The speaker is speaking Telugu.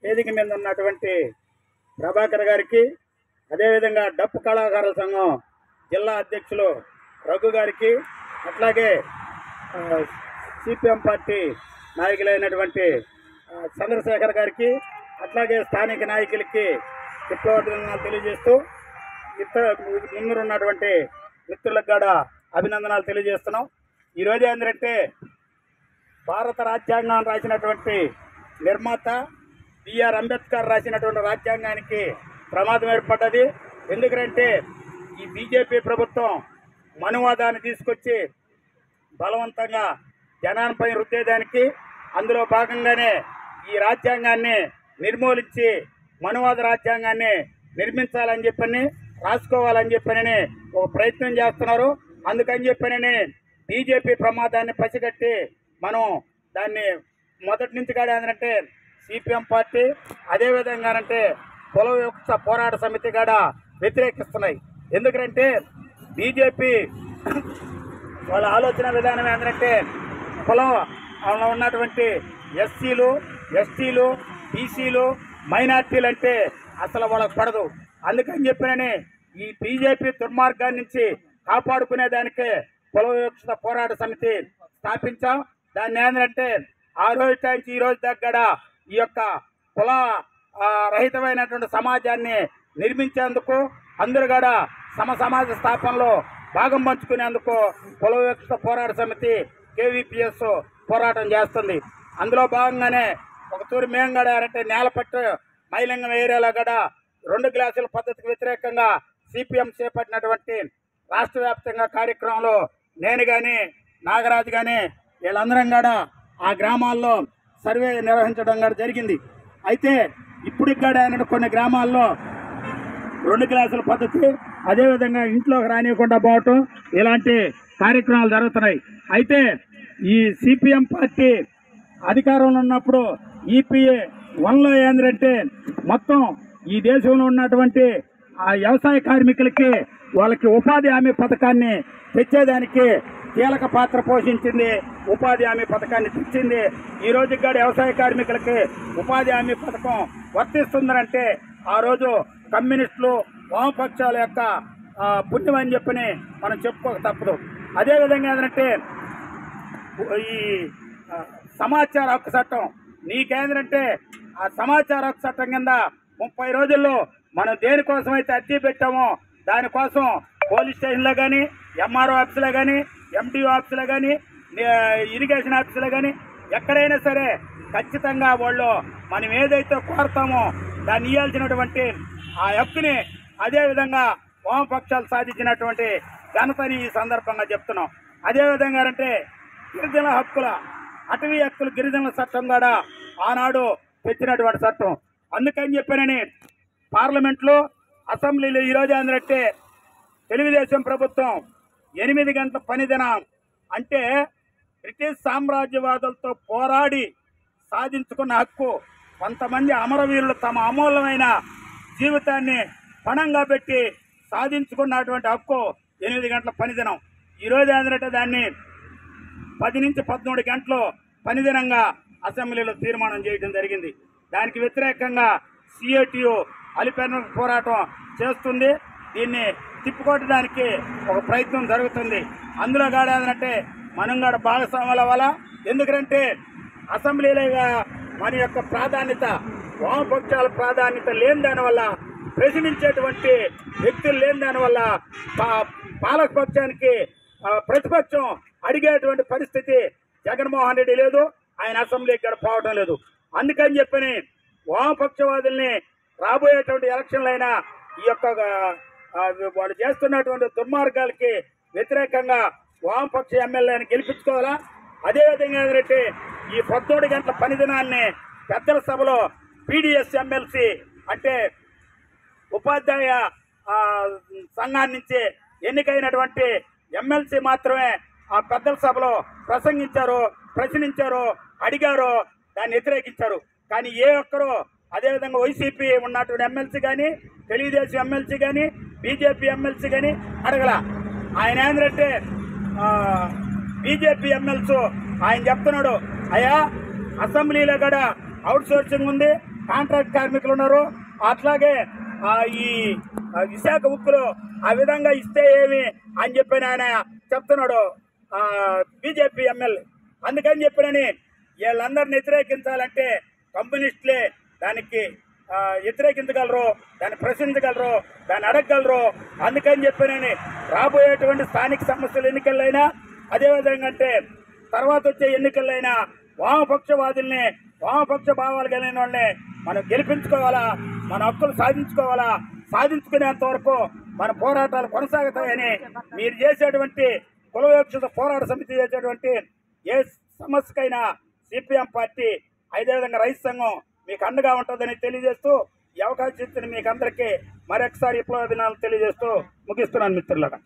వేదిక మీద ఉన్నటువంటి ప్రభాకర్ గారికి, అదేవిధంగా డప్పు కళాకారుల సంఘం జిల్లా అధ్యక్షులు రఘు గారికి, అట్లాగే సిపిఎం పార్టీ నాయకులైనటువంటి చంద్రశేఖర్ గారికి, అట్లాగే స్థానిక నాయకులకి విప్లవాభినందనాలు తెలియజేస్తూ ఇతర ముందున్నటువంటి మిత్రులకు కూడా అభినందనాలు తెలియజేస్తున్నాం. ఈరోజు ఏంటంటే భారత రాజ్యాంగాన్ని రాసినటువంటి నిర్మాత బిఆర్ అంబేద్కర్ రాసినటువంటి రాజ్యాంగానికి ప్రమాదం ఏర్పడ్డది. ఎందుకంటే ఈ బీజేపీ ప్రభుత్వం మనువాదాన్ని తీసుకొచ్చి బలవంతంగా జనాలపై రుద్దేదానికి, అందులో భాగంగానే ఈ రాజ్యాంగాన్ని నిర్మూలించి మనువాద రాజ్యాంగాన్ని నిర్మించాలని చెప్పని, రాసుకోవాలని చెప్పని ఒక ప్రయత్నం చేస్తున్నారు. అందుకని చెప్పని బీజేపీ ప్రమాదాన్ని పసిగట్టి మనం దాన్ని మొదటి నుంచి కూడా ఏంటంటే సిపిఎం పార్టీ, అదేవిధంగానంటే కుల వివక్ష పోరాట సమితి కూడా వ్యతిరేకిస్తున్నాయి. ఎందుకంటే బీజేపీ వాళ్ళ ఆలోచన విధానం ఏంటంటే కులంలో ఉన్నటువంటి ఎస్సీలు, ఎస్టీలు, బీసీలు, మైనార్టీలు అంటే అసలు వాళ్ళకు పడదు. అందుకని చెప్పినని ఈ బీజేపీ దుర్మార్గాన్ని నుంచి కాపాడుకునేదానికే కుల వివక్ష పోరాట సమితి స్థాపించాం. దాన్ని ఏంటంటే ఆ రోజు నుంచి ఈ రోజు దగ్గర ఈ యొక్క కుల రహితమైనటువంటి సమాజాన్ని నిర్మించేందుకు, అందరూ కూడా సమాజ స్థాపనలో భాగం పంచుకునేందుకు కుల వివక్ష పోరాట సమితి కేవీపీఎస్ పోరాటం చేస్తుంది. అందులో భాగంగానే ఒక తూరి మేము కూడా అంటే నేలపట్టు మైలింగం ఏరియాలో కూడా 2 గ్లాసుల పద్ధతికి వ్యతిరేకంగా సిపిఎం చేపట్టినటువంటి రాష్ట్ర వ్యాప్తంగా కార్యక్రమంలో నేను కానీ నాగరాజు కానీ వీళ్ళందరం కూడా ఆ గ్రామాల్లో సర్వే నిర్వహించడం కూడా జరిగింది. అయితే ఇప్పటికి కూడా కొన్ని గ్రామాల్లో 2 గ్లాసుల పద్ధతి, అదేవిధంగా ఇంట్లోకి రానివ్వకుండా పోవటం, ఇలాంటి కార్యక్రమాలు జరుగుతున్నాయి. అయితే ఈ సిపిఎం పార్టీ అధికారంలో ఉన్నప్పుడు ఈపీఏ 1లో ఏంటంటే మొత్తం ఈ దేశంలో ఉన్నటువంటి ఆ వ్యవసాయ కార్మికులకి వాళ్ళకి ఉపాధి హామీ పథకాన్ని తెచ్చేదానికి కీలక పాత్ర పోషించింది. ఉపాధి హామీ పథకాన్ని తెచ్చింది. ఈ రోజు కూడా వ్యవసాయ కార్మికులకి ఉపాధి హామీ పథకం వర్తిస్తుందంటే ఆ రోజు కమ్యూనిస్టులు, వామపక్షాల యొక్క పుణ్యం అని చెప్పని మనం చెప్పుకోక తప్పదు. అదేవిధంగా ఏంటంటే ఈ సమాచార హక్కు చట్టం నీకేంటంటే ఆ సమాచార హక్కు చట్టం కింద 30 రోజుల్లో మనం దేనికోసమైతే అర్జీ పెట్టామో దానికోసం పోలీస్ స్టేషన్లో కానీ, ఎంఆర్ఓ ఆఫీసులో కానీ, ఎండిఓ ఆఫీసులో కానీ, ఇరిగేషన్ ఆఫీసులో కానీ ఎక్కడైనా సరే ఖచ్చితంగా వాళ్ళు మనం ఏదైతే కోరుతామో దాన్ని ఇవ్వాల్సినటువంటి ఆ హక్కుని అదేవిధంగా వామపక్షాలు సాధించినటువంటి ఘనతని ఈ సందర్భంగా చెప్తున్నాం. అదేవిధంగా అంటే గిరిజనుల హక్కుల, అటవీ హక్కులు, గిరిజనుల చట్టం కూడా ఆనాడు తెచ్చినటువంటి చట్టం. అందుకని చెప్పానని పార్లమెంట్లో, అసెంబ్లీలో ఈరోజు ఏంటంటే తెలుగుదేశం ప్రభుత్వం 8 గంటల పని దినం అంటే బ్రిటిష్ సామ్రాజ్యవాదులతో పోరాడి సాధించుకున్న హక్కు, కొంతమంది అమరవీరులు తమ అమూల్యమైన జీవితాన్ని పణంగా పెట్టి సాధించుకున్నటువంటి హక్కు 8 గంటల పని దినం. ఈరోజు ఏంటంటే దాన్ని 10 నుంచి 13 గంటలు పనిదినంగా అసెంబ్లీలో తీర్మానం చేయడం జరిగింది. దానికి వ్యతిరేకంగా సిఐటియు అలిపెన్న పోరాటం చేస్తుంది. దీన్ని తిప్పుకొట్టడానికి ఒక ప్రయత్నం జరుగుతుంది. అందులో కూడా ఏంటంటే మనం కూడా భాగస్వాముల వల్ల, ఎందుకంటే అసెంబ్లీలో మన యొక్క ప్రాధాన్యత, వామపక్షాల ప్రాధాన్యత లేని దానివల్ల, ప్రశ్నించేటువంటి వ్యక్తులు లేని దానివల్ల పాలకపక్షానికి ప్రతిపక్షం అడిగేటువంటి పరిస్థితి జగన్మోహన్ రెడ్డి లేదు. ఆయన అసెంబ్లీకి కూడా పోవడం లేదు. అందుకని చెప్పని వామపక్షవాదుల్ని రాబోయేటువంటి ఎలక్షన్లైనా ఈ యొక్క వాళ్ళు చేస్తున్నటువంటి దుర్మార్గాలకి వ్యతిరేకంగా వామపక్ష ఎమ్మెల్యేని గెలిపించుకోవాలా. అదేవిధంగా ఏంటంటే ఈ 14 గంటల పని దినాన్ని పెద్దల సభలో పీడిఎస్ ఎమ్మెల్సీ అంటే ఉపాధ్యాయ సంఘాన్ని నుంచి ఎన్నికైనటువంటి ఎమ్మెల్సీ మాత్రమే ఆ పెద్దల సభలో ప్రశ్నించారు, అడిగారు, దాన్ని వ్యతిరేకించారు. కానీ ఏ ఒక్కరూ అదేవిధంగా వైసీపీ ఉన్నటువంటి ఎమ్మెల్సీ కానీ, తెలుగుదేశం ఎమ్మెల్సీ కానీ, బీజేపీ ఎమ్మెల్సీ కానీ అడగల. ఆయన ఏంటంటే బీజేపీ ఎమ్మెల్సీ ఆయన చెప్తున్నాడు, అయ్యా అసెంబ్లీలో కూడా అవుట్ సోర్సింగ్ ఉంది, కాంట్రాక్ట్ కార్మికులు ఉన్నారు. అట్లాగే ఈ విశాఖ ఉక్కులో ఆ విధంగా ఇస్తే ఏమి అని చెప్పి ఆయన చెప్తున్నాడు బీజేపీ ఎమ్మెల్యే. అందుకని చెప్పినని వీళ్ళందరిని వ్యతిరేకించాలంటే కమ్యూనిస్టులే దానికి వ్యతిరేకించగలరు, దాన్ని ప్రశ్నించగలరు, దాన్ని అడగగలరు. అందుకని చెప్పినని రాబోయేటువంటి స్థానిక సమస్యల ఎన్నికలైనా అదేవిధంగా అంటే తర్వాత వచ్చే ఎన్నికలైనా వామపక్షవాదుల్ని, వామపక్ష భావాలు కలిగిన వాళ్ళని మనం గెలిపించుకోవాలా, మన హక్కులు సాధించుకోవాలా. సాధించుకునేంత వరకు మన పోరాటాలు కొనసాగుతాయని మీరు చేసేటువంటి కుల వివక్షత పోరాట సమితి చేసేటువంటి ఏ సమస్యకైనా సిపిఎం పార్టీ అదేవిధంగా రైతు సంఘం మీకు అండగా ఉంటుందని తెలియజేస్తూ ఈ అవకాశం ఇచ్చిన మీకు అందరికీ మరొకసారి విప్లవ దినాలు తెలియజేస్తూ ముగిస్తున్నాను మిత్రులారా.